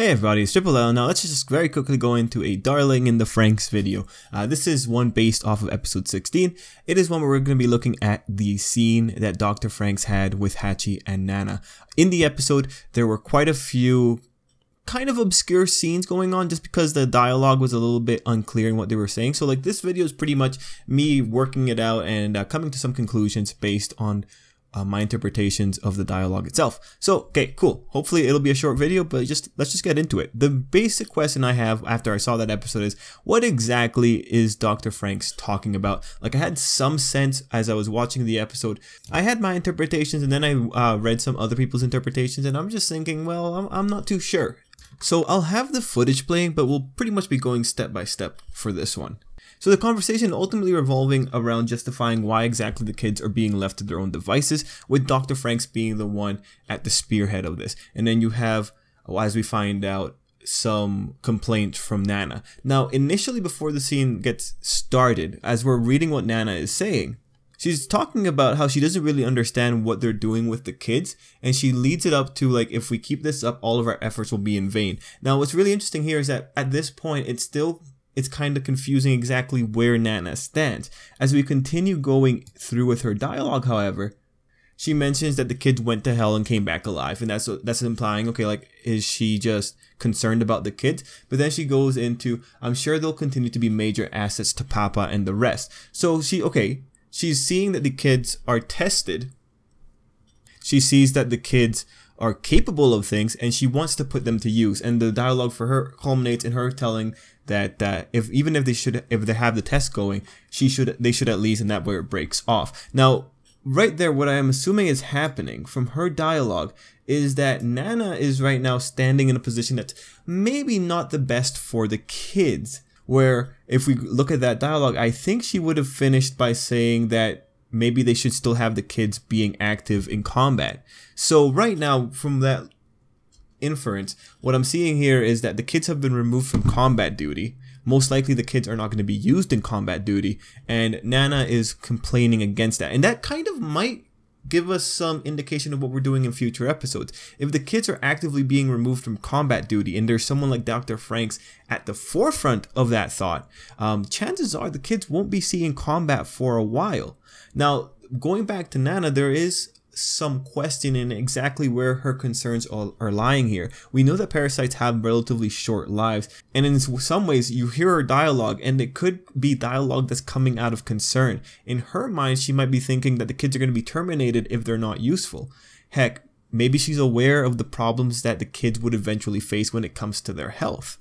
Hey everybody, it's Tripl-L. Now let's just very quickly go into a Darling in the Franxx video. This is one based off of episode 16. It is one where we're going to be looking at the scene that Dr. Franxx had with Hachi and Nana. In the episode, there were quite a few kind of obscure scenes going on just because the dialogue was a little bit unclear in what they were saying. So like this video is pretty much me working it out and coming to some conclusions based on my interpretations of the dialogue itself. So, okay, cool. Hopefully it'll be a short video, but let's just get into it. The basic question I have after I saw that episode is, what exactly is Dr. Franxx talking about? Like, I had some sense as I was watching the episode. I had my interpretations, and then I read some other people's interpretations, and I'm just thinking, well, I'm not too sure. So I'll have the footage playing, but we'll pretty much be going step by step for this one. So the conversation ultimately revolving around justifying why exactly the kids are being left to their own devices, with Dr. Franxx being the one at the spearhead of this. And then you have, as we find out, some complaints from Nana. Now, initially before the scene gets started, as we're reading what Nana is saying, she's talking about how she doesn't really understand what they're doing with the kids, and she leads it up to like, if we keep this up, all of our efforts will be in vain. Now, what's really interesting here is that at this point, it's kind of confusing exactly where Nana stands. As we continue going through with her dialogue, however, she mentions that the kids went to hell and came back alive, and that's implying, okay, like, is she just concerned about the kids? But then she goes into, I'm sure they'll continue to be major assets to Papa and the rest. So she's seeing that the kids are tested. She sees that the kids are capable of things, and she wants to put them to use. And the dialogue for her culminates in her telling that if they have the test going, they should at least, and that where it breaks off. Now, right there, what I am assuming is happening from her dialogue is that Nana is right now standing in a position that's maybe not the best for the kids. Where if we look at that dialogue, I think she would have finished by saying that maybe they should still have the kids being active in combat. So right now, from that inference, what I'm seeing here is that the kids have been removed from combat duty. Most likely the kids are not going to be used in combat duty, and Nana is complaining against that. And that kind of might give us some indication of what we're doing in future episodes. If the kids are actively being removed from combat duty and there's someone like Dr. Franxx at the forefront of that thought, chances are the kids won't be seeing combat for a while. Now, going back to Nana, there is some question in exactly where her concerns are lying here. We know that parasites have relatively short lives, and in some ways you hear her dialogue and it could be dialogue that's coming out of concern. In her mind, she might be thinking that the kids are going to be terminated if they're not useful. Heck, maybe she's aware of the problems that the kids would eventually face when it comes to their health.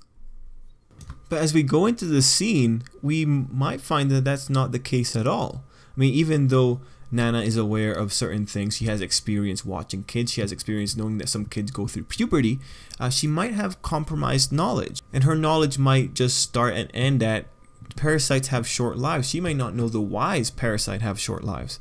But as we go into the scene, we might find that that's not the case at all. I mean, even though Nana is aware of certain things, she has experience watching kids, she has experience knowing that some kids go through puberty, she might have compromised knowledge. And her knowledge might just start and end at parasites have short lives. She might not know the whys parasites have short lives.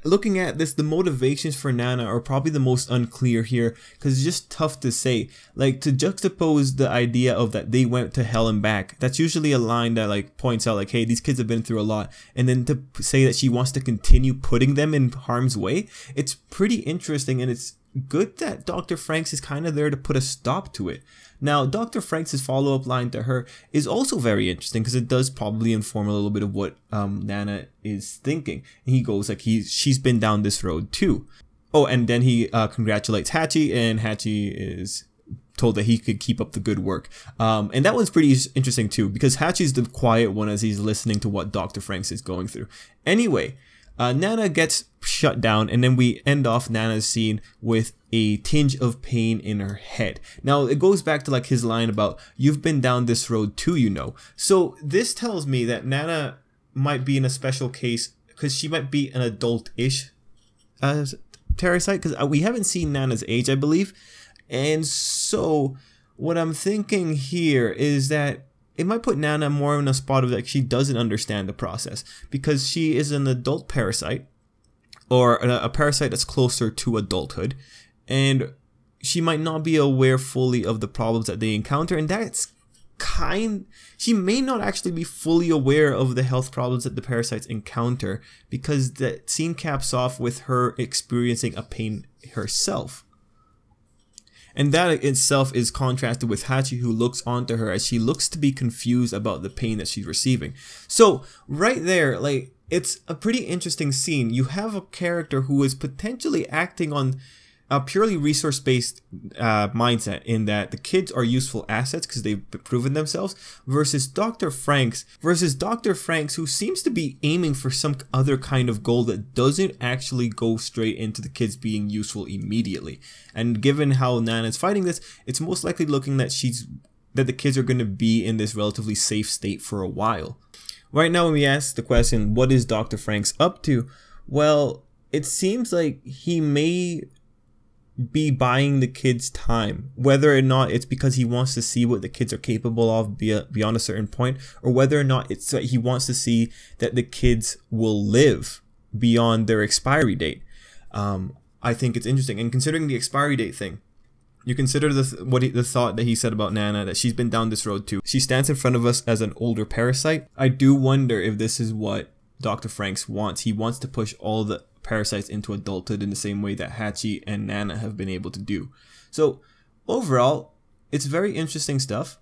Looking at this, the motivations for Nana are probably the most unclear here, because it's just tough to say. Like, to juxtapose the idea of that they went to hell and back, that's usually a line that like points out like, hey, these kids have been through a lot, and then to say that she wants to continue putting them in harm's way, it's pretty interesting, and it's good that Dr. Franxx is kind of there to put a stop to it. Now, Dr. Franxx's follow-up line to her is also very interesting, because it does probably inform a little bit of what Nana is thinking. And he goes like, she's been down this road too. Oh, and then he congratulates Hachi, and Hachi is told that he could keep up the good work. And that one's pretty interesting too, because Hachi's the quiet one as he's listening to what Dr. Franxx is going through. Anyway, Nana gets shut down, and then we end off Nana's scene with a tinge of pain in her head. Now, it goes back to like his line about, you've been down this road too, you know. So this tells me that Nana might be in a special case, because she might be an adult-ish parasite, because we haven't seen Nana's age, I believe. And so what I'm thinking here is that it might put Nana more in a spot of like she doesn't understand the process, because she is an adult parasite, or a parasite that's closer to adulthood, and she might not be aware fully of the problems that they encounter, and she may not actually be fully aware of the health problems that the parasites encounter, because the scene caps off with her experiencing a pain herself. And that itself is contrasted with Hachi, who looks onto her as she looks to be confused about the pain that she's receiving. So right there, like, it's a pretty interesting scene. You have a character who is potentially acting on a purely resource-based mindset, in that the kids are useful assets because they've proven themselves, versus Dr. Franxx, who seems to be aiming for some other kind of goal that doesn't actually go straight into the kids being useful immediately. And given how Nana's fighting this, it's most likely looking that the kids are going to be in this relatively safe state for a while. Right now, when we ask the question, what is Dr. Franxx up to? Well, it seems like he may be buying the kids time, whether or not it's because he wants to see what the kids are capable of beyond a certain point, or whether or not it's that he wants to see that the kids will live beyond their expiry date. I think it's interesting. And considering the expiry date thing, you consider the thought that he said about Nana, that she's been down this road too. She stands in front of us as an older parasite. I do wonder if this is what Dr. Franxx wants. He wants to push all the parasites into adulthood in the same way that Hachi and Nana have been able to do. So overall, it's very interesting stuff.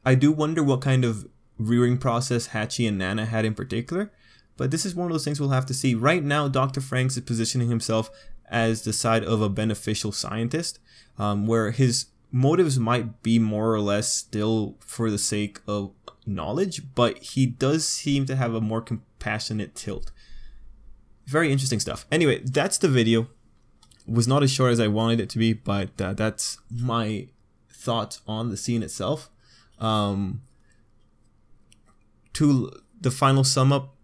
I do wonder what kind of rearing process Hachi and Nana had in particular, but this is one of those things we'll have to see. Right now, Dr. Franxx is positioning himself as the side of a beneficial scientist, where his motives might be more or less still for the sake of knowledge, but he does seem to have a more compassionate tilt. Very interesting stuff. Anyway, that's the video. It was not as short as I wanted it to be, but that's my thoughts on the scene itself. To the final sum up,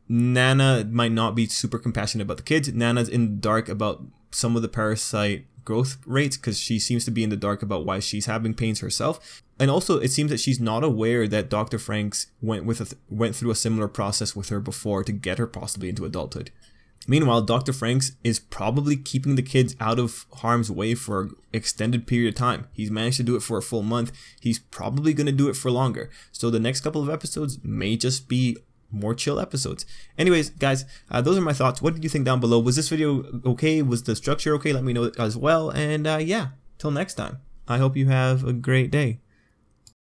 Nana might not be super compassionate about the kids. Nana's in the dark about some of the parasite growth rates, because she seems to be in the dark about why she's having pains herself. And also, it seems that she's not aware that Dr. Franxx went through a similar process with her before to get her possibly into adulthood. Meanwhile, Dr. Franxx is probably keeping the kids out of harm's way for an extended period of time. He's managed to do it for a full month. He's probably going to do it for longer. So the next couple of episodes may just be more chill episodes. Anyways, guys, those are my thoughts. What did you think down below? Was this video okay? Was the structure okay? Let me know as well. And yeah, till next time, I hope you have a great day.